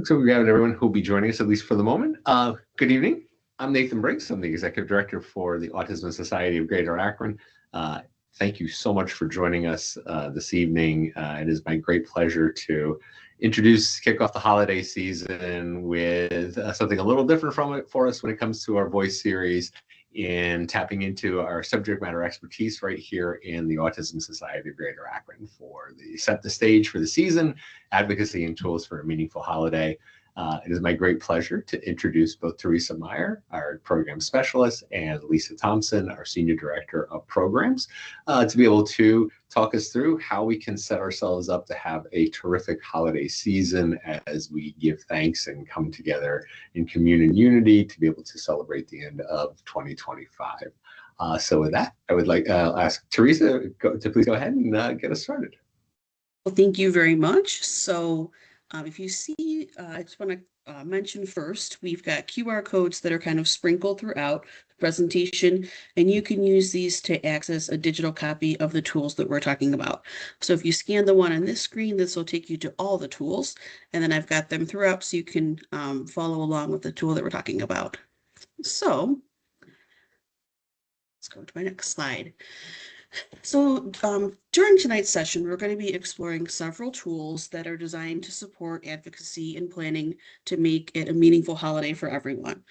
So we got everyone who will be joining us, at least for the moment. Good evening. I'm Nathan Briggs. I'm the Executive Director for the Autism Society of Greater Akron. Thank you so much for joining us this evening. It is my great pleasure to kick off the holiday season with something a little different from it for us when it comes to our voice series and tapping into our subject matter expertise right here in the Autism Society of Greater Akron for set the stage for the season, advocacy and tools for a meaningful holiday. It is my great pleasure to introduce both Teresa Meyer, our program specialist, and Lisa Thompson, our senior director of programs, to be able to talk us through how we can set ourselves up to have a terrific holiday season as we give thanks and come together in community unity to be able to celebrate the end of 2025. So with that, I would like to ask Teresa to please go ahead and get us started. Well, thank you very much. So if you see, I just want to mention first, we've got QR codes that are kind of sprinkled throughout the presentation, and you can use these to access a digital copy of the tools that we're talking about. So if you scan the one on this screen, this will take you to all the tools, and then I've got them throughout so you can follow along with the tool that we're talking about. So let's go to my next slide. So during tonight's session, we're going to be exploring several tools that are designed to support advocacy and planning to make it a meaningful holiday for everyone.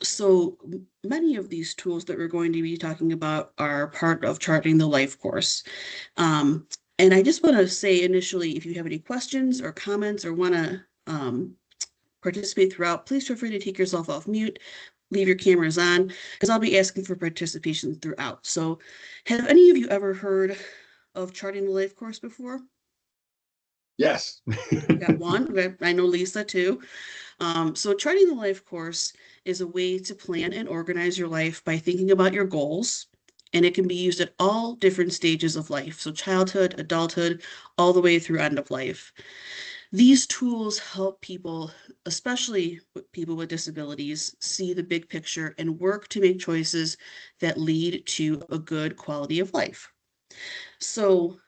So many of these tools that we're going to be talking about are part of Charting the Life course. And I just want to say initially, if you have any questions or comments or want to participate throughout, please feel free to take yourself off mute. Leave your cameras on, because I'll be asking for participation throughout. So have any of you ever heard of Charting the Life course before? Yes. Got one. I know Lisa too. So Charting the Life course is a way to plan and organize your life by thinking about your goals, and it can be used at all different stages of life. So childhood, adulthood, all the way through end of life. These tools help people, especially people with disabilities, see the big picture and work to make choices that lead to a good quality of life. So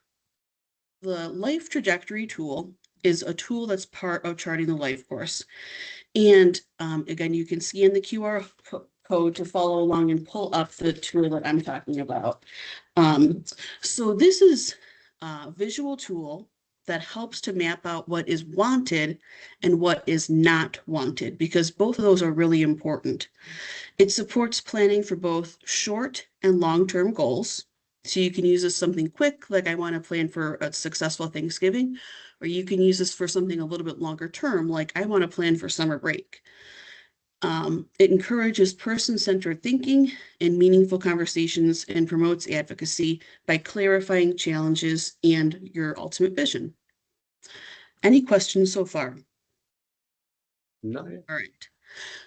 the Life Trajectory tool is a tool that's part of Charting the Life course. And again, you can scan the QR code to follow along and pull up the tool that I'm talking about. So this is a visual tool that helps to map out what is wanted and what is not wanted, because both of those are really important. It supports planning for both short and long-term goals. So you can use this something quick, like I want to plan for a successful Thanksgiving, or you can use this for something a little bit longer term, like I want to plan for summer break. It encourages person-centered thinking and meaningful conversations and promotes advocacy by clarifying challenges and your ultimate vision. Any questions so far? No. All right.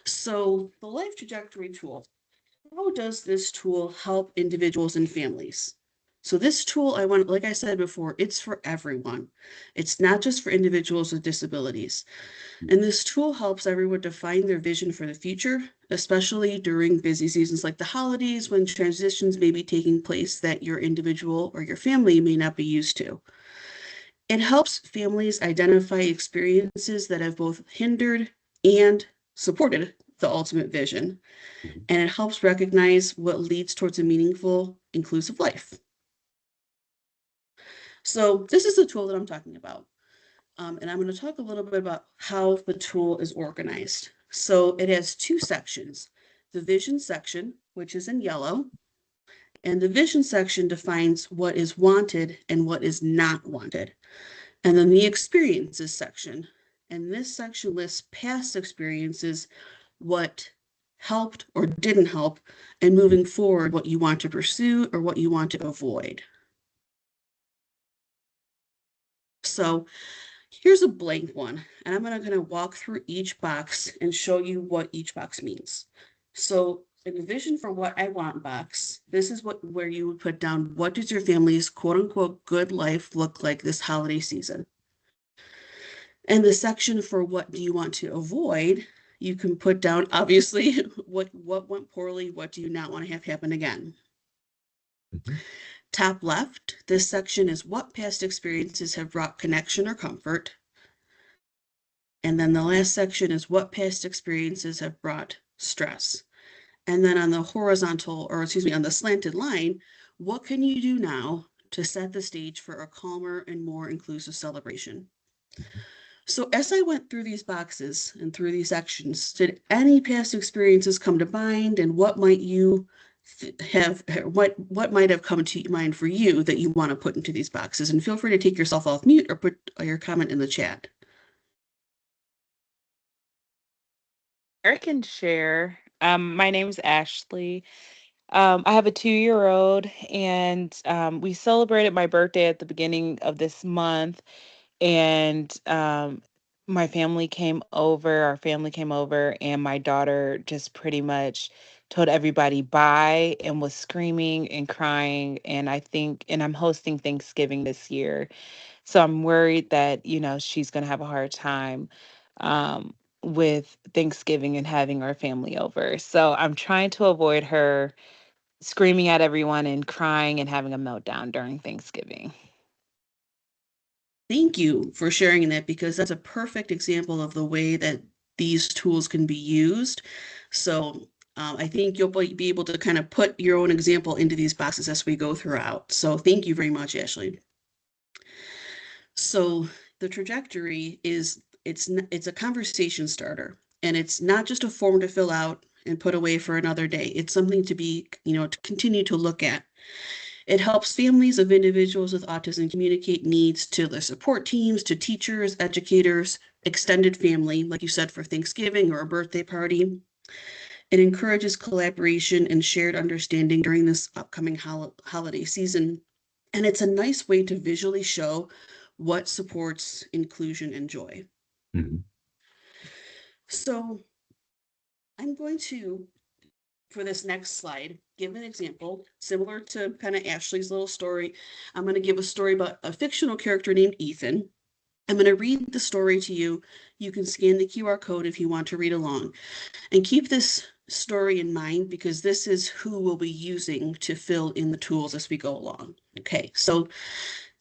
So the Life Trajectory tool, how does this tool help individuals and families? So this tool, like I said before, it's for everyone. It's not just for individuals with disabilities. And this tool helps everyone define their vision for the future, especially during busy seasons like the holidays, when transitions may be taking place that your individual or your family may not be used to. It helps families identify experiences that have both hindered and supported the ultimate vision. And it helps recognize what leads towards a meaningful, inclusive life. So this is the tool that I'm talking about. And I'm going to talk a little bit about how the tool is organized. So it has two sections, the vision section, which is in yellow, and the vision section defines what is wanted and what is not wanted. And then the experiences section, and this section lists past experiences, what helped or didn't help, and moving forward, what you want to pursue or what you want to avoid. So here's a blank one, and I'm going to kind of walk through each box and show you what each box means. So in the vision for what I want box, this is where you would put down, what does your family's quote unquote good life look like this holiday season? And the section for what do you want to avoid, you can put down, obviously, what went poorly, what do you not want to have happen again? Top left, this section is what past experiences have brought connection or comfort. And then the last section is what past experiences have brought stress. And then on the horizontal, or excuse me, on the slanted line, what can you do now to set the stage for a calmer and more inclusive celebration? So as I went through these boxes and through these sections, did any past experiences come to mind, and what might you have, what might have come to mind for you that you want to put into these boxes? And feel free to take yourself off mute or put your comment in the chat. I can share. My name's Ashley. I have a 2-year-old, and we celebrated my birthday at the beginning of this month. And my family came over, our family came over, and my daughter just pretty much told everybody bye and was screaming and crying. And I'm hosting Thanksgiving this year. So I'm worried that, she's going to have a hard time um, with Thanksgiving and having our family over. So I'm trying to avoid her screaming at everyone and crying and having a meltdown during Thanksgiving. Thank you for sharing that, because that's a perfect example of the way that these tools can be used. So I think you'll be able to kind of put your own example into these boxes as we go throughout. So thank you very much, Ashley. So the trajectory is it's a conversation starter, and it's not just a form to fill out and put away for another day. It's something to be, to continue to look at. It helps families of individuals with autism communicate needs to their support teams, to teachers, educators, extended family, like you said, for Thanksgiving or a birthday party. It encourages collaboration and shared understanding during this upcoming holiday season. And it's a nice way to visually show what supports inclusion and joy. Mhm. So I'm going to, for this next slide, give an example similar to kind of Ashley's little story. I'm going to give a story about a fictional character named Ethan. I'm going to read the story to you. You can scan the QR code if you want to read along. And keep this story in mind, because this is who we'll be using to fill in the tools as we go along. Okay, so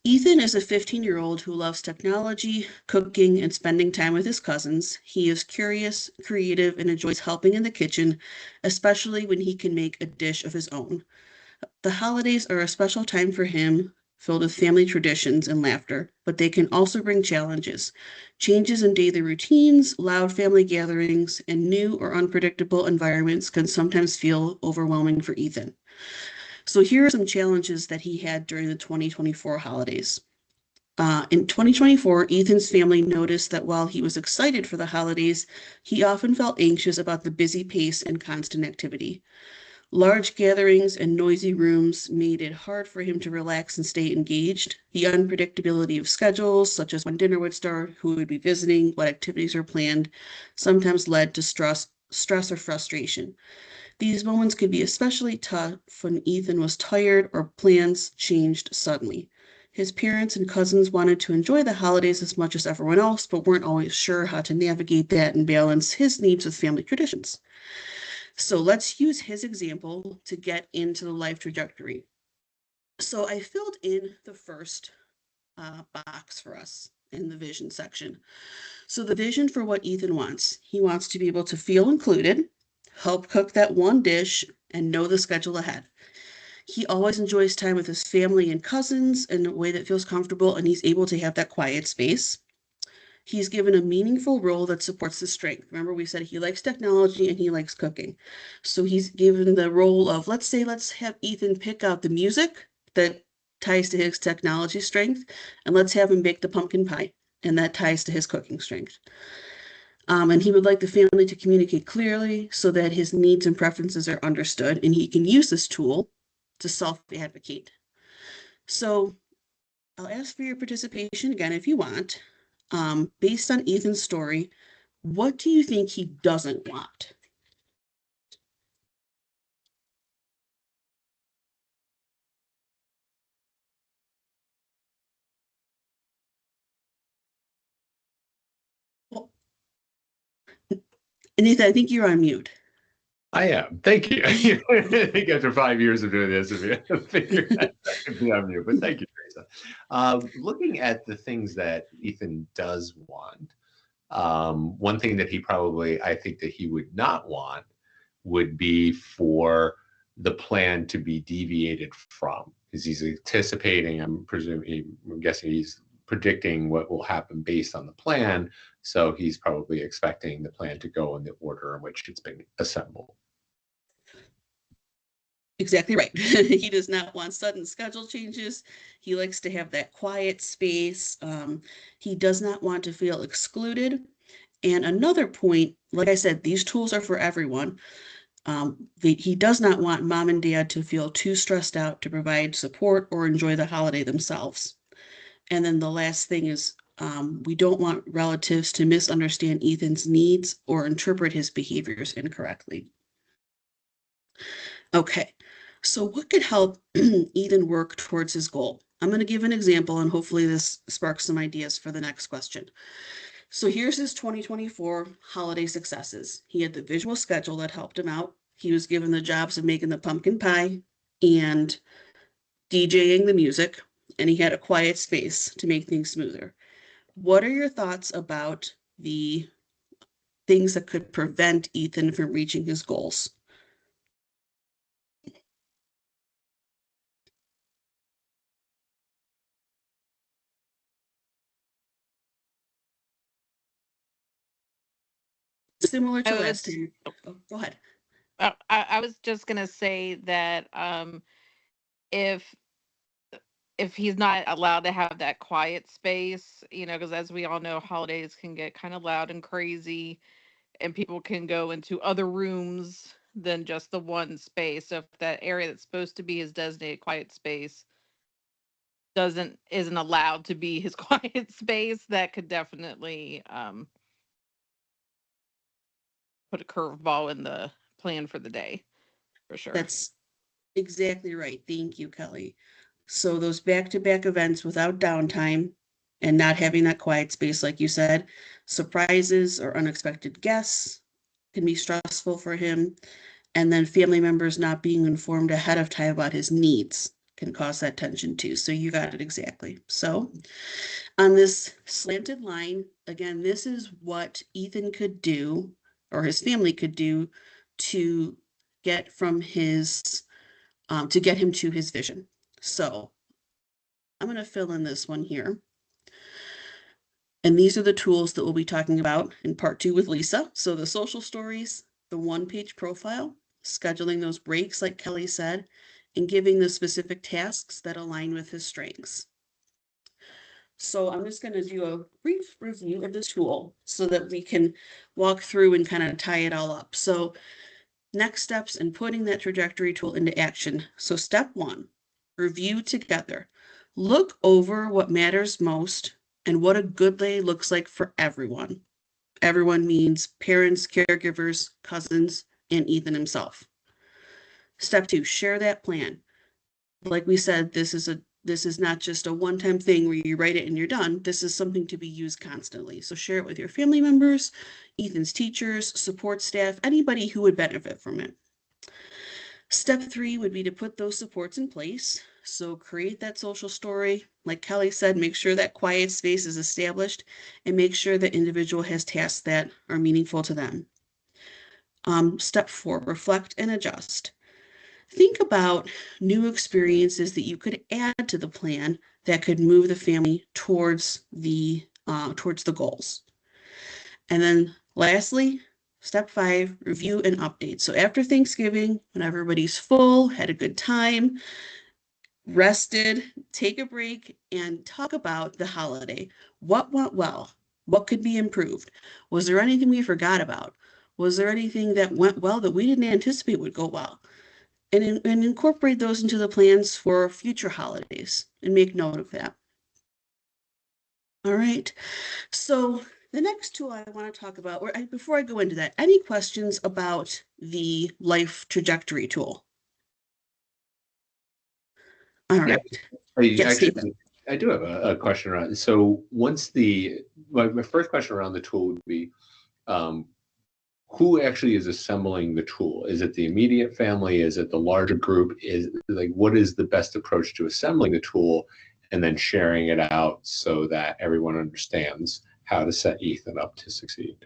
Ethan is a 15-year-old who loves technology, cooking, and spending time with his cousins. He is curious, creative, and enjoys helping in the kitchen, especially when he can make a dish of his own. The holidays are a special time for him, filled with family traditions and laughter, but they can also bring challenges. Changes in daily routines, loud family gatherings, and new or unpredictable environments can sometimes feel overwhelming for Ethan. So here are some challenges that he had during the 2024 holidays. In 2024, Ethan's family noticed that while he was excited for the holidays, he often felt anxious about the busy pace and constant activity. Large gatherings and noisy rooms made it hard for him to relax and stay engaged. The unpredictability of schedules, such as when dinner would start, who would be visiting, what activities are planned, sometimes led to stress or frustration. These moments could be especially tough when Ethan was tired or plans changed suddenly. His parents and cousins wanted to enjoy the holidays as much as everyone else, but weren't always sure how to navigate that and balance his needs with family traditions. So let's use his example to get into the life trajectory. So I filled in the first box for us in the vision section. So the vision for what Ethan wants, he wants to be able to feel included, help cook that one dish, and know the schedule ahead. He always enjoys time with his family and cousins in a way that feels comfortable, and he's able to have that quiet space. He's given a meaningful role that supports his strength. Remember, we said he likes technology and he likes cooking. So he's given the role of, let's have Ethan pick out the music that ties to his technology strength, and let's have him bake the pumpkin pie, and that ties to his cooking strength. And he would like the family to communicate clearly so that his needs and preferences are understood, and he can use this tool to self-advocate. So I'll ask for your participation again if you want. Based on Ethan's story, what do you think he doesn't want? Well, and Ethan, I think you're on mute. I am. Thank you. I think after 5 years of doing this, I figured I could be on mute, but thank you, Teresa. Looking at the things that Ethan does want, One thing that I think that he would not want would be for the plan to be deviated from, because he's anticipating, I'm guessing he's predicting what will happen based on the plan. So he's probably expecting the plan to go in the order in which it's been assembled. Exactly right. He does not want sudden schedule changes. He likes to have that quiet space. He does not want to feel excluded. And another point, like I said, these tools are for everyone. He does not want mom and dad to feel too stressed out to provide support or enjoy the holiday themselves. And then the last thing is, we don't want relatives to misunderstand Ethan's needs or interpret his behaviors incorrectly. Okay, so what could help Ethan work towards his goal? I'm going to give an example, and hopefully this sparks some ideas for the next question. So here's his 2024 holiday successes. He had the visual schedule that helped him out. He was given the jobs of making the pumpkin pie and DJing the music, and he had a quiet space to make things smoother. What are your thoughts about the things that could prevent Ethan from reaching his goals? Similar to last time. Oh, go ahead. I was just gonna say that if he's not allowed to have that quiet space, because as we all know, holidays can get kind of loud and crazy, and people can go into other rooms than just the one space. So if that area that's supposed to be his designated quiet space isn't allowed to be his quiet space, that could definitely put a curveball in the plan for the day, for sure. That's exactly right. Thank you, Kelly. So those back-to-back events without downtime and not having that quiet space, like you said, surprises or unexpected guests can be stressful for him. And then family members not being informed ahead of time about his needs can cause that tension too. So you got it exactly. So on this slanted line, again, this is what Ethan could do or his family could do to get from his to get him to his vision. So I'm going to fill in this one here. And these are the tools that we'll be talking about in part 2 with Lisa. So the social stories, the one-page profile, scheduling those breaks like Kelly said, and giving the specific tasks that align with his strengths. So I'm just going to do a brief review of this tool so that we can walk through and kind of tie it all up. So next steps in putting that trajectory tool into action. So step 1, review together. Look over what matters most and what a good day looks like for everyone. Everyone means parents, caregivers, cousins, and Ethan himself. Step 2, share that plan. Like we said, this is not just a one-time thing where you write it and you're done. This is something to be used constantly. So share it with your family members, Ethan's teachers, support staff, anybody who would benefit from it. Step 3 would be to put those supports in place. So create that social story. Like Kelly said, make sure that quiet space is established and make sure the individual has tasks that are meaningful to them. Step 4, reflect and adjust. Think about new experiences that you could add to the plan that could move the family towards the goals. And then lastly, step 5, review and update. So after Thanksgiving, when everybody's full, had a good time, rested, take a break, and talk about the holiday. What went well? What could be improved? Was there anything we forgot about? Was there anything that went well that we didn't anticipate would go well? And incorporate those into the plans for future holidays and make note of that. All right. So the next tool I want to talk about, or before I go into that, any questions about the life trajectory tool? All right. Yes, actually, I do have a question around. So once my first question around the tool would be, who actually is assembling the tool? Is it the immediate family? Is it the larger group? What is the best approach to assembling the tool and then sharing it out so that everyone understands how to set Ethan up to succeed.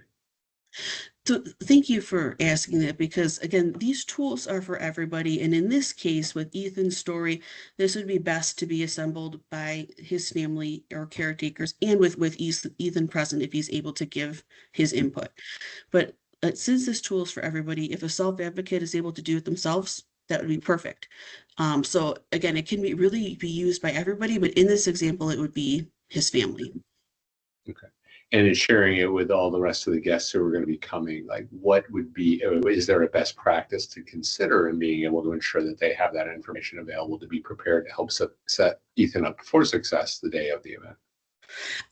So thank you for asking that, because again, these tools are for everybody. And in this case, with Ethan's story, this would be best to be assembled by his family or caretakers, and with Ethan present if he's able to give his input. But since this tool is for everybody, if a self-advocate is able to do it themselves, that would be perfect. So again, it can really be used by everybody, but in this example, it would be his family. Okay. And in sharing it with all the rest of the guests who are going to be coming, like what would be, is there a best practice to consider in being able to ensure that they have that information available to be prepared to help set Ethan up for success the day of the event?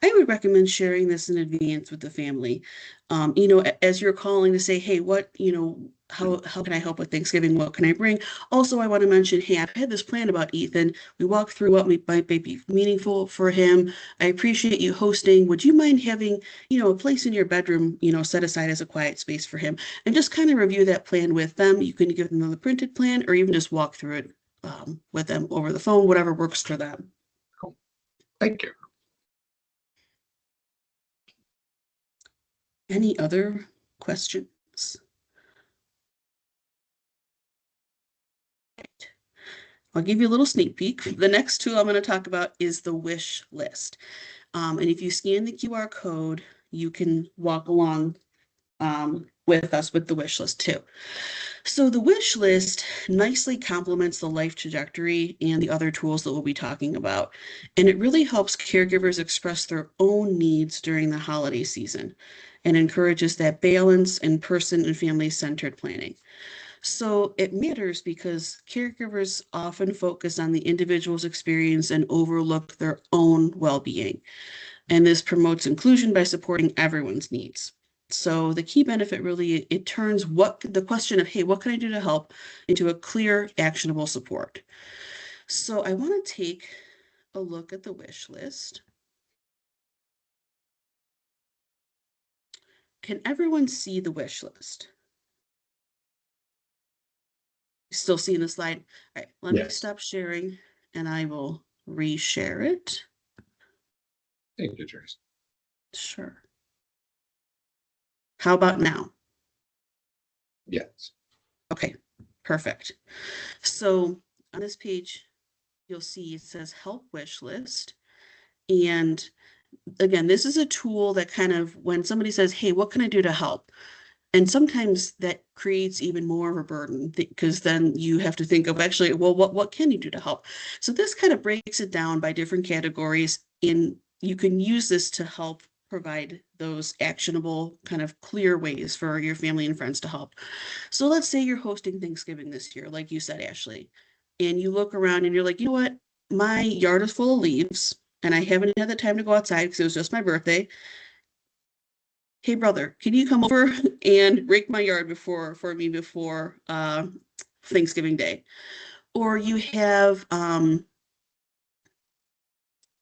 I would recommend sharing this in advance with the family. As you're calling to say, hey, how can I help with Thanksgiving? What can I bring? Also, I want to mention, hey, I've had this plan about Ethan. We walked through what might be meaningful for him. I appreciate you hosting. Would you mind having, a place in your bedroom, set aside as a quiet space for him? And just kind of review that plan with them. You can give them the printed plan, or even just walk through it with them over the phone, whatever works for them. Cool. Thank you. Any other questions? I'll give you a little sneak peek. The next tool I'm going to talk about is the wish list. And if you scan the QR code, you can walk along with us with the wish list too. So the wish list nicely complements the life trajectory and the other tools that we'll be talking about. And it really helps caregivers express their own needs during the holiday season and encourages that balance and person and family-centered planning. So it matters because caregivers often focus on the individual's experience and overlook their own well-being. And this promotes inclusion by supporting everyone's needs. So the key benefit really, it turns the question of, hey, what can I do to help, into a clear, actionable support. So I want to take a look at the wish list. Can everyone see the wish list? Still seeing the slide? All right, let me stop sharing and I will reshare it. Thank you, Trace. Sure. How about now? Yes. Okay, perfect. So on this page, you'll see it says help wish list. And again, this is a tool that kind of, when somebody says, hey, what can I do to help? And sometimes that creates even more of a burden, because then you have to think of, actually, well, what can you do to help? So this kind of breaks it down by different categories, and you can use this to help provide those actionable, kind of clear ways for your family and friends to help. So let's say you're hosting Thanksgiving this year, like you said, Ashley, and you look around and you're like, you know what? My yard is full of leaves and I haven't had the time to go outside because it was just my birthday. Hey, brother, can you come over and rake my yard before Thanksgiving Day? Or you have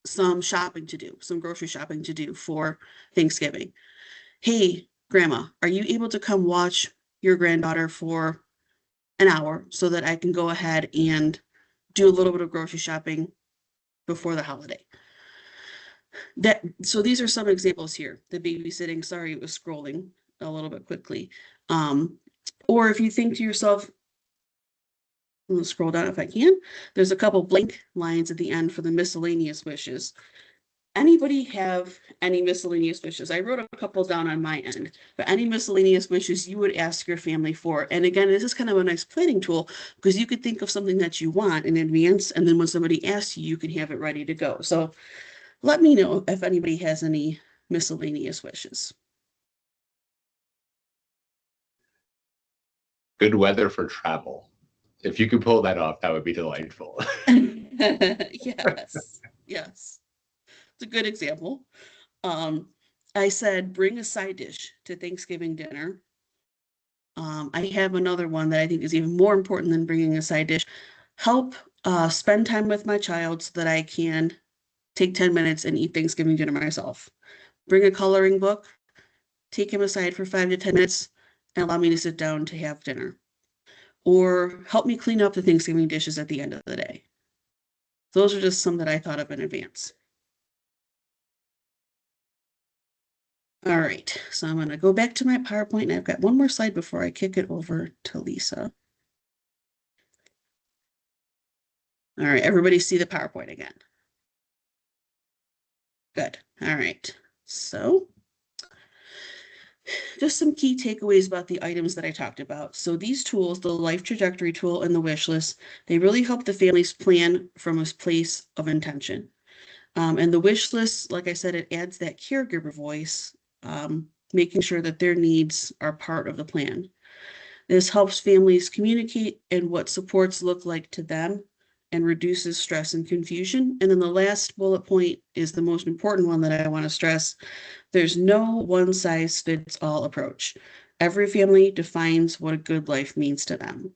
some shopping to do, some grocery shopping to do for Thanksgiving. Hey, grandma, are you able to come watch your granddaughter for an hour so that I can go ahead and do a little bit of grocery shopping before the holiday? So these are some examples here. The babysitting, sorry, it was scrolling a little bit quickly. Or if you think to yourself, I'll scroll down if I can, there's a couple blank lines at the end for the miscellaneous wishes. Anybody have any miscellaneous wishes? I wrote a couple down on my end, but any miscellaneous wishes you would ask your family for. And again, this is kind of a nice planning tool because you could think of something that you want in advance, and then when somebody asks you, you can have it ready to go. So let me know if anybody has any miscellaneous wishes. Good weather for travel. If you could pull that off, that would be delightful. Yes, yes. It's a good example. I said, bring a side dish to Thanksgiving dinner. I have another one that I think is even more important than bringing a side dish. Help spend time with my child so that I can take 10 minutes and eat Thanksgiving dinner myself. Bring a coloring book, take him aside for 5 to 10 minutes, and allow me to sit down to have dinner. Or help me clean up the Thanksgiving dishes at the end of the day. Those are just some that I thought of in advance. All right, so I'm going to go back to my PowerPoint, and I've got one more slide before I kick it over to Lisa. All right, everybody see the PowerPoint again? Good. All right, so just some key takeaways about the items that I talked about. So these tools, the life trajectory tool and the wish list, they really help the families plan from a place of intention. And the wish list, like I said, it adds that caregiver voice, making sure that their needs are part of the plan. This helps families communicate and what supports look like to them and reduces stress and confusion. And then the last bullet point is the most important one that I want to stress. There's no one size fits all approach. Every family defines what a good life means to them.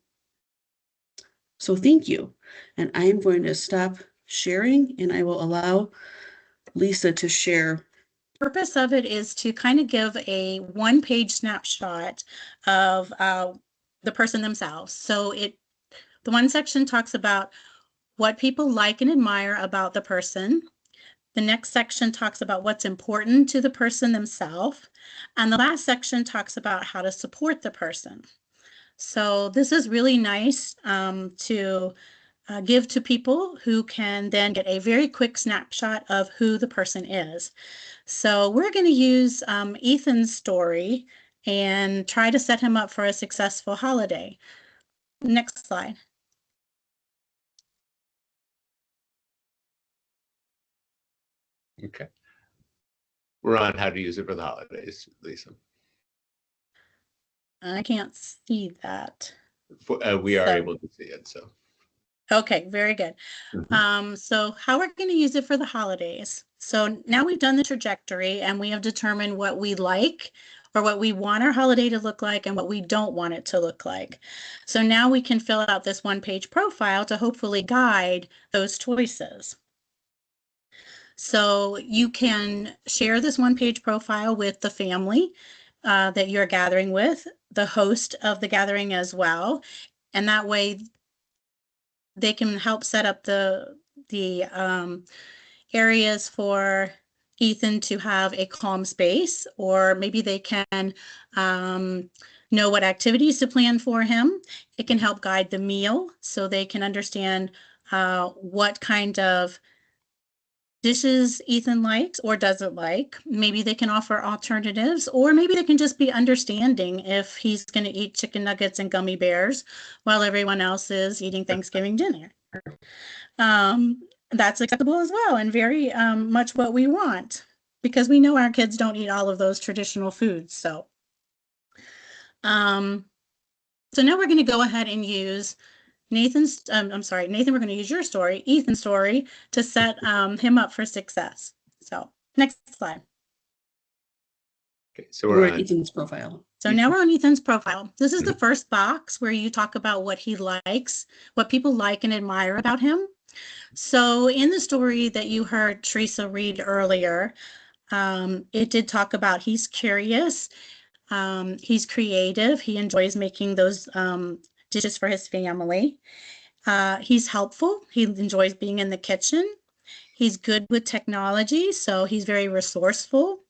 So thank you. And I am going to stop sharing and I will allow Lisa to share. Purpose of it is to kind of give a one-page snapshot of the person themselves. So the one section talks about what people like and admire about the person. The next section talks about what's important to the person themselves. And the last section talks about how to support the person. So this is really nice to give to people who can then get a very quick snapshot of who the person is. So we're going to use Ethan's story and try to set him up for a successful holiday. Next slide. Okay. We're on how to use it for the holidays, Lisa. I can't see that. We are So- able to see it, so. Okay, very good. So how we're going to use it for the holidays. So now we've done the trajectory and we have determined what we like or what we want our holiday to look like and what we don't want it to look like. So now we can fill out this one-page profile to hopefully guide those choices. So you can share this one-page profile with the family that you're gathering with, the host of the gathering as well. And that way they can help set up the areas for Ethan to have a calm space, or maybe they can know what activities to plan for him. It can help guide the meal so they can understand what kind of dishes Ethan likes or doesn't like. Maybe they can offer alternatives, or maybe they can just be understanding if he's going to eat chicken nuggets and gummy bears while everyone else is eating Thanksgiving dinner. That's acceptable as well, and very much what we want, because we know our kids don't eat all of those traditional foods. So now we're going to go ahead and use Nathan's, Nathan, we're going to use your story, Ethan's story, to set him up for success. So next slide. Okay, so We're at Ethan's profile. So now we're on Ethan's profile. This is the first box where you talk about what he likes, what people like and admire about him. So in the story that you heard Teresa read earlier, it did talk about he's curious, he's creative, he enjoys making those dishes for his family. He's helpful, he enjoys being in the kitchen. He's good with technology, so he's very resourceful.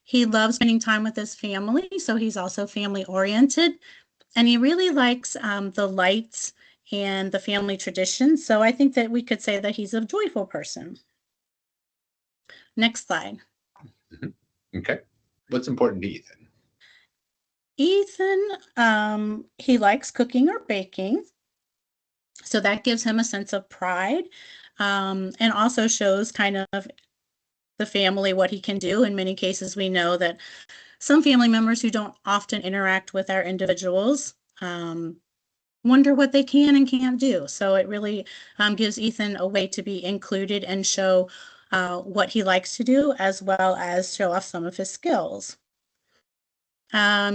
He loves spending time with his family, so he's also family oriented. And he really likes the lights and the family traditions. So I think that we could say that he's a joyful person. Next slide. Okay. What's important to Ethan? Ethan, he likes cooking or baking. So that gives him a sense of pride, and also shows kind of the family what he can do. In many cases, we know that some family members who don't often interact with our individuals wonder what they can and can't do. So it really gives Ethan a way to be included and show what he likes to do, as well as show off some of his skills.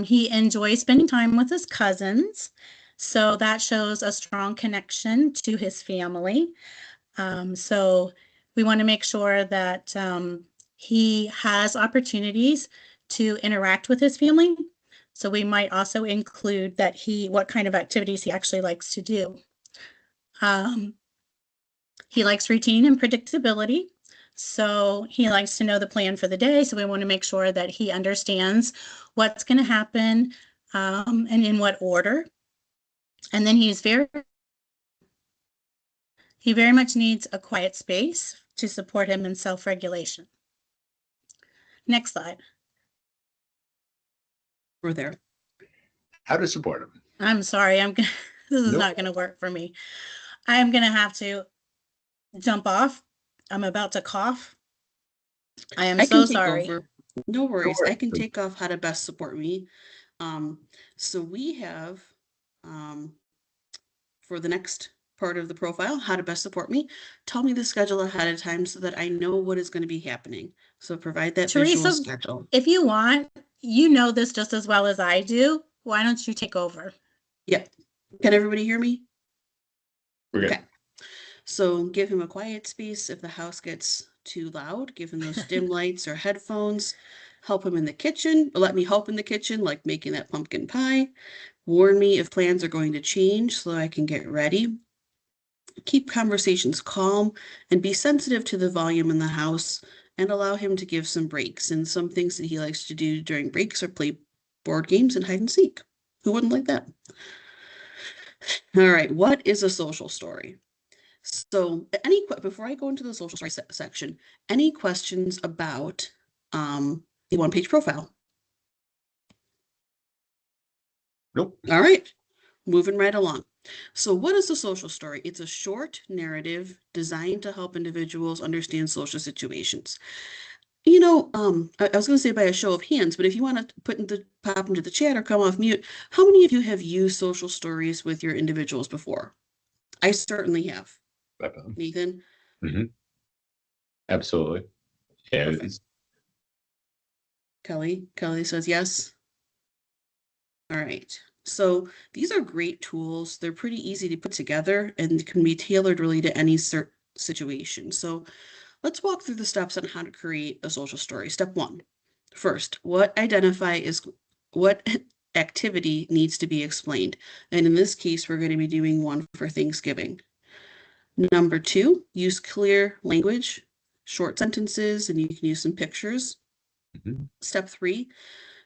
He enjoys spending time with his cousins, so that shows a strong connection to his family. So we want to make sure that he has opportunities to interact with his family. So we might also include that what kind of activities he actually likes to do. He likes routine and predictability. So he likes to know the plan for the day. So we want to make sure that he understands what's going to happen and in what order. And then he very much needs a quiet space to support him in self-regulation. Next slide. We're there. How to support him? I'm sorry. This is Nope. not going to work for me. I'm going to have to jump off. I'm about to cough. I am so sorry. Over. No worries. worries. I can take off how to best support me. So we have for the next part of the profile, how to best support me. Tell me the schedule ahead of time so that I know what is going to be happening. So provide that visual Teresa, schedule. if you want, you know this just as well as I do. Why don't you take over? Yep. Can everybody hear me? We're good. Okay. So give him a quiet space if the house gets too loud. Give him those dim lights or headphones. Help him in the kitchen. Or let me help in the kitchen, like making that pumpkin pie. Warn me if plans are going to change so I can get ready. Keep conversations calm and be sensitive to the volume in the house and allow him to give some breaks. And some things that he likes to do during breaks are play board games and hide and seek. Who wouldn't like that? All right, what is a social story? So before I go into the social story section, any questions about the one-page profile? Nope. All right, moving right along. So what is a social story? It's a short narrative designed to help individuals understand social situations. You know, I was going to say by a show of hands, but if you want to pop into the chat or come off mute, how many of you have used social stories with your individuals before? I certainly have. Nathan? Mm-hmm. Absolutely. Yeah. Kelly says yes. All right. So these are great tools. They're pretty easy to put together and can be tailored really to any situation. So let's walk through the steps on how to create a social story. Step 1. First, what activity needs to be explained? And in this case, we're going to be doing one for Thanksgiving. Number 2, use clear language, short sentences, and you can use some pictures. Mm-hmm. Step 3,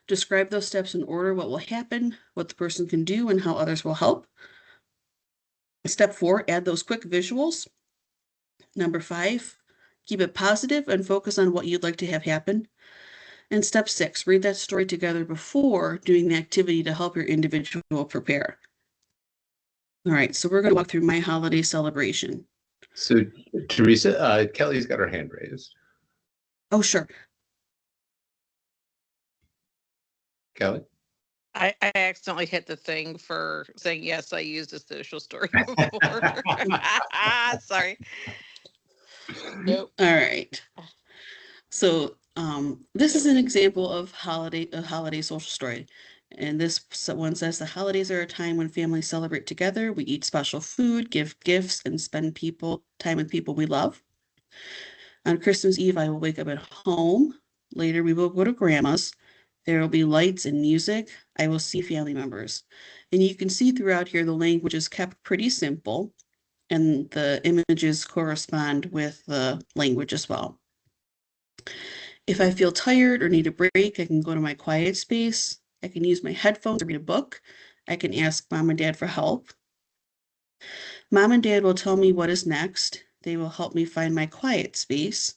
describe those steps in order, what will happen, what the person can do, and how others will help. Step 4, add those quick visuals. Number 5, keep it positive and focus on what you'd like to have happen. And step 6, read that story together before doing the activity to help your individual prepare. All right, so we're going to walk through my holiday celebration. So, Teresa, Kelly's got her hand raised. Oh, sure. Kelly? I accidentally hit the thing for saying, yes, I used a social story before. Sorry. Nope. All right. So this is an example of a holiday social story. And this one says the holidays are a time when families celebrate together. We eat special food, give gifts, and spend time with people we love. On Christmas Eve, I will wake up at home. Later, we will go to grandma's. There will be lights and music. I will see family members. And you can see throughout here, the language is kept pretty simple and the images correspond with the language as well. If I feel tired or need a break, I can go to my quiet space. I can use my headphones to read a book. I can ask mom and dad for help. Mom and dad will tell me what is next. They will help me find my quiet space.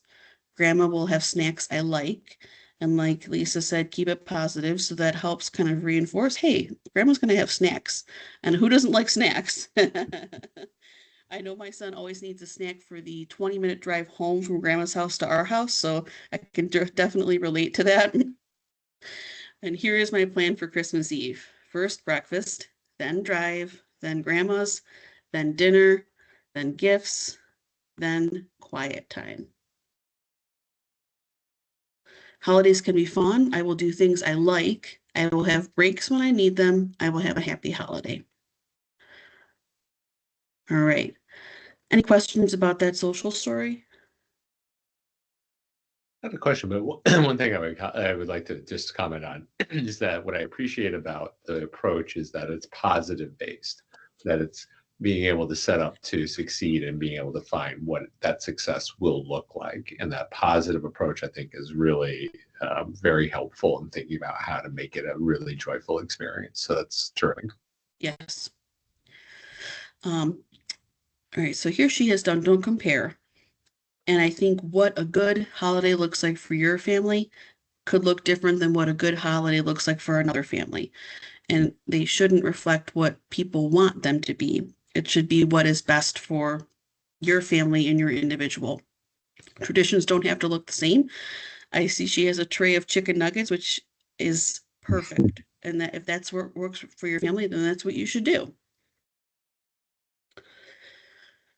Grandma will have snacks I like. And like Lisa said, keep it positive. So that helps kind of reinforce, hey, grandma's going to have snacks. And who doesn't like snacks? I know my son always needs a snack for the 20-minute drive home from grandma's house to our house. So I can definitely relate to that. And here is my plan for Christmas Eve. First breakfast, then drive, then grandma's, then dinner, then gifts, then quiet time. Holidays can be fun. I will do things I like. I will have breaks when I need them. I will have a happy holiday. All right. Any questions about that social story? I have a question, but one thing I would like to just comment on is that what I appreciate about the approach is that it's positive based, that it's being able to set up to succeed and being able to find what that success will look like. And that positive approach, I think, is really very helpful in thinking about how to make it a really joyful experience. So that's terrific. Yes. All right, so here she has done Don't Compare. And I think what a good holiday looks like for your family could look different than what a good holiday looks like for another family. And they shouldn't reflect what people want them to be. It should be what is best for your family and your individual. Traditions don't have to look the same. I see she has a tray of chicken nuggets, which is perfect. And that if that's what works for your family, then that's what you should do.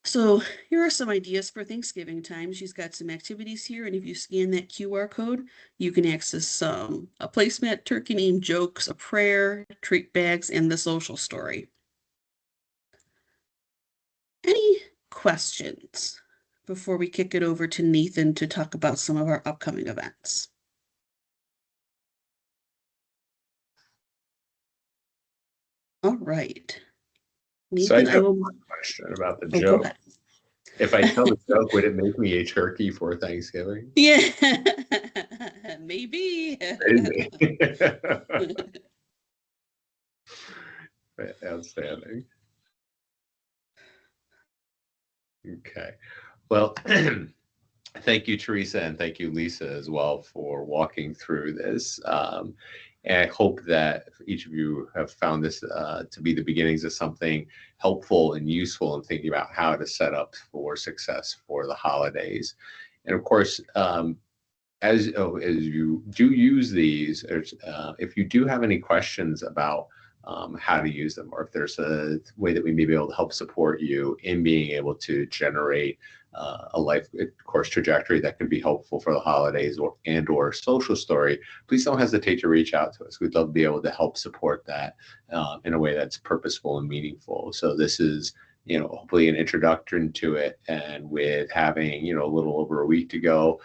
So here are some ideas for Thanksgiving time. She's got some activities here, and if you scan that QR code, you can access a placemat, turkey name, jokes, a prayer, treat bags, and the social story. Any questions before we kick it over to Nathan to talk about some of our upcoming events? All right. So I Nathan, I have will. one question about the Oh, go joke. ahead. If I tell the joke, would it make me a turkey for Thanksgiving? Yeah, maybe. Maybe. Outstanding. Okay. Well, thank you, Teresa, and thank you, Lisa, as well, for walking through this. And I hope that each of you have found this to be the beginnings of something helpful and useful in thinking about how to set up for success for the holidays. And of course, as you do use these, if you do have any questions about how to use them, or if there's a way that we may be able to help support you in being able to generate a life course trajectory that can be helpful for the holidays or social story, please don't hesitate to reach out to us. We'd love to be able to help support that in a way that's purposeful and meaningful. So this is, hopefully an introduction to it, and with having, a little over a week to go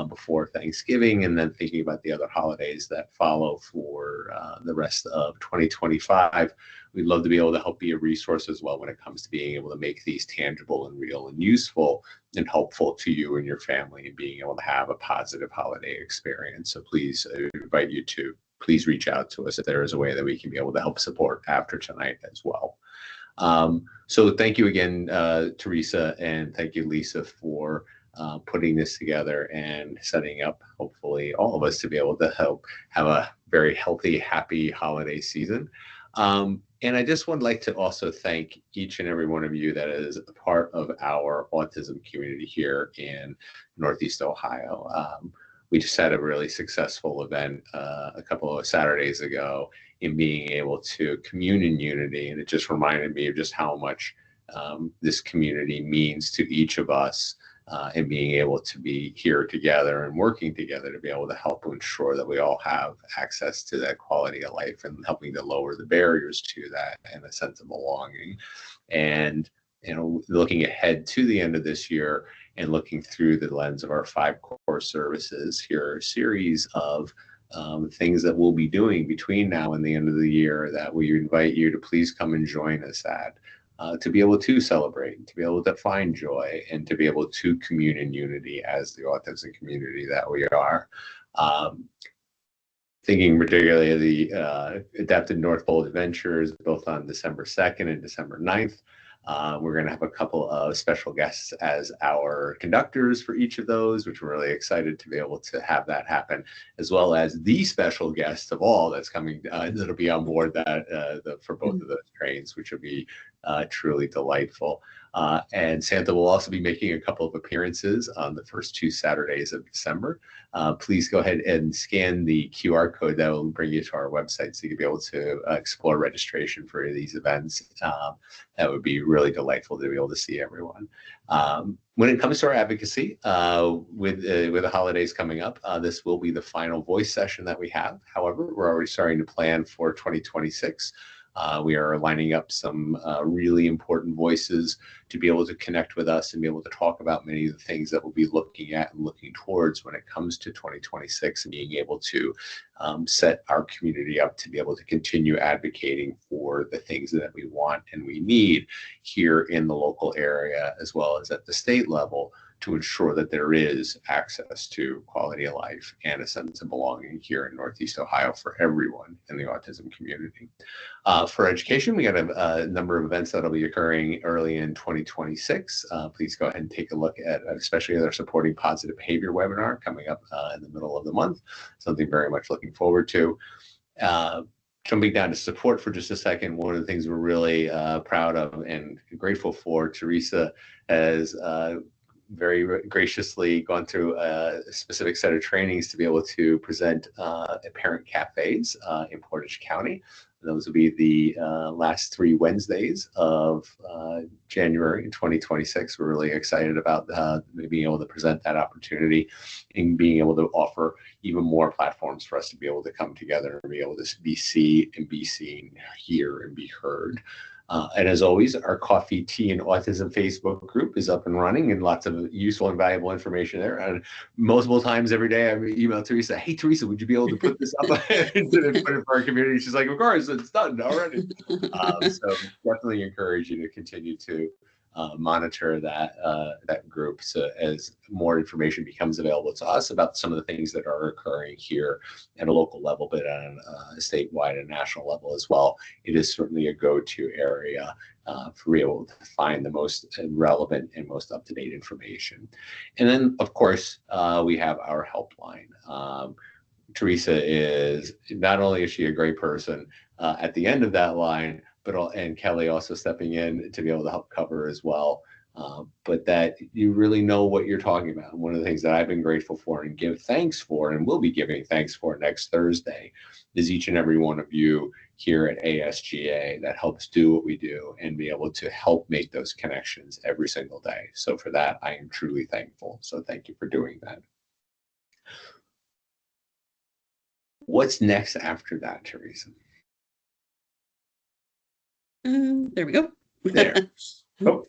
before Thanksgiving, and then thinking about the other holidays that follow for the rest of 2025, we'd love to be able to help be a resource as well when it comes to being able to make these tangible and real and useful and helpful to you and your family, and being able to have a positive holiday experience. So please, I invite you to please reach out to us if there is a way that we can be able to help support after tonight as well. So thank you again, Teresa, and thank you, Lisa, for putting this together and setting up, hopefully, all of us to be able to help have a very healthy, happy holiday season. And I just would like to also thank each and every one of you that is a part of our autism community here in Northeast Ohio. We just had a really successful event a couple of Saturdays ago in being able to commune in unity. And it just reminded me of just how much this community means to each of us, and being able to be here together and working together to be able to help ensure that we all have access to that quality of life, and helping to lower the barriers to that and a sense of belonging. And looking ahead to the end of this year and looking through the lens of our 5 core services, here are a series of things that we'll be doing between now and the end of the year that we invite you to please come and join us at, to be able to celebrate, to be able to find joy, and to be able to commune in unity as the autism community that we are. Thinking particularly of the Adapted North Pole Adventures, both on December 2nd and December 9th. We're going to have a couple of special guests as our conductors for each of those, which we're really excited to be able to have that happen, as well as the special guest of all that's coming, that'll be on board that for both of those trains, which will be truly delightful. And Santa will also be making a couple of appearances on the first 2 Saturdays of December. Please go ahead and scan the QR code that will bring you to our website, so you'll be able to explore registration for these events. That would be really delightful to be able to see everyone. When it comes to our advocacy, with the holidays coming up, this will be the final voice session that we have. However, we're already starting to plan for 2026. We are lining up some really important voices to be able to connect with us and be able to talk about many of the things that we'll be looking at and looking towards when it comes to 2026, and being able to set our community up to be able to continue advocating for the things that we want and we need here in the local area, as well as at the state level, to ensure that there is access to quality of life and a sense of belonging here in Northeast Ohio for everyone in the autism community. For education, we got a number of events that'll be occurring early in 2026. Please go ahead and take a look at, especially our Supporting Positive Behavior webinar coming up in the middle of the month. Something very much looking forward to. Jumping down to support for just a second, one of the things we're really proud of and grateful for, Teresa has very graciously gone through a specific set of trainings to be able to present at parent cafes in Portage County. Those will be the last 3 Wednesdays of January 2026. We're really excited about being able to present that opportunity and being able to offer even more platforms for us to be able to come together and be able to be seen and be seen, hear and be heard. And as always, our Coffee, Tea, and Autism Facebook group is up and running, and lots of useful and valuable information there. And multiple times every day, I email Teresa, "Hey, Teresa, would you be able to put this up and put it for our community?" She's like, "Of course, it's done already." So definitely encourage you to continue to monitor that group, so as more information becomes available to us about some of the things that are occurring here at a local level, but on a statewide and national level as well. It is certainly a go-to area for being able to find the most relevant and most up-to-date information. And then, of course, we have our helpline. Teresa is, not only is she a great person at the end of that line, and Kelly also stepping in to be able to help cover as well. But that you really know what you're talking about. And one of the things that I've been grateful for and give thanks for, and will be giving thanks for next Thursday, is each and every one of you here at ASGA that helps do what we do and be able to help make those connections every single day. So for that, I am truly thankful. So thank you for doing that. What's next after that, Teresa? There we go. There. Oh.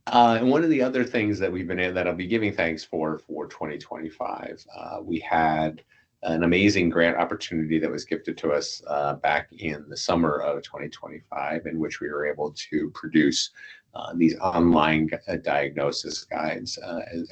And one of the other things that that I'll be giving thanks for 2025, we had an amazing grant opportunity that was gifted to us back in the summer of 2025, in which we were able to produce these online diagnosis guides,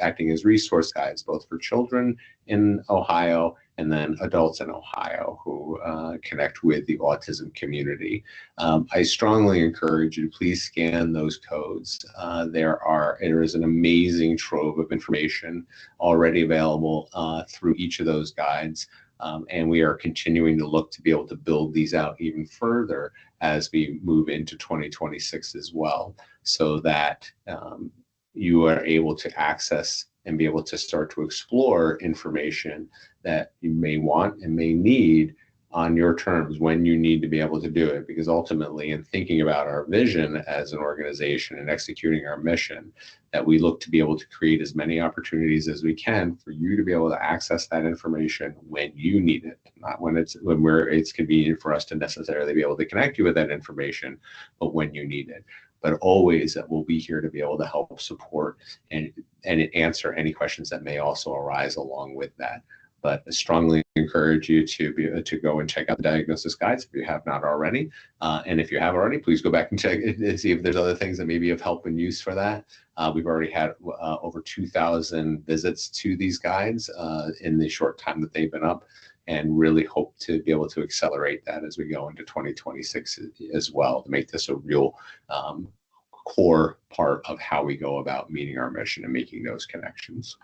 acting as resource guides, both for children in Ohio and then adults in Ohio who connect with the autism community. I strongly encourage you to please scan those codes. There is an amazing trove of information already available through each of those guides. And we are continuing to look to be able to build these out even further as we move into 2026 as well, so that you are able to access and be able to start to explore information that you may want and may need on your terms when you need to be able to do it. Because ultimately, in thinking about our vision as an organization and executing our mission, that we look to be able to create as many opportunities as we can for you to be able to access that information when you need it, not when it's convenient for us to necessarily be able to connect you with that information, but when you need it. But always that we'll be here to be able to help support and answer any questions that may also arise along with that. But I strongly encourage you to go and check out the diagnosis guides if you have not already. And if you have already, please go back and check and see if there's other things that may be of help and use for that. We've already had over 2,000 visits to these guides in the short time that they've been up, and really hope to be able to accelerate that as we go into 2026 as well, to make this a real core part of how we go about meeting our mission and making those connections.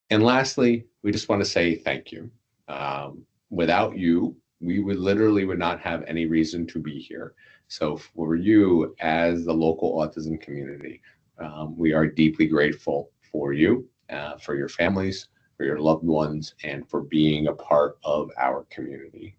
And lastly, we just want to say thank you. Without you, we would not have any reason to be here. So for you, as the local autism community, we are deeply grateful for you, for your families, for your loved ones, and for being a part of our community.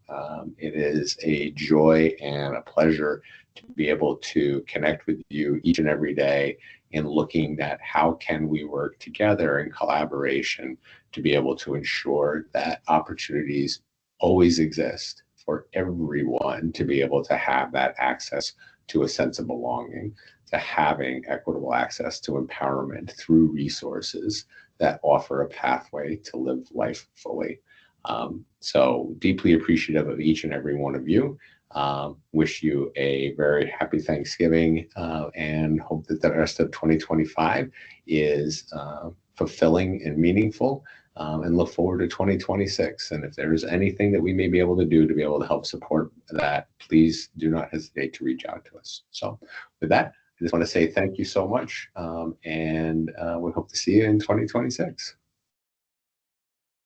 It is a joy and a pleasure to be able to connect with you each and every day in looking at how can we work together in collaboration to be able to ensure that opportunities always exist for everyone to be able to have that access to a sense of belonging, to having equitable access to empowerment through resources that offer a pathway to live life fully. So deeply appreciative of each and every one of you. Wish you a very happy Thanksgiving and hope that the rest of 2025 is fulfilling and meaningful, and look forward to 2026. And if there is anything that we may be able to do to be able to help support that, please do not hesitate to reach out to us. So with that, I just want to say thank you so much, and we hope to see you in 2026.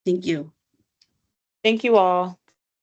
Thank you. Thank you all.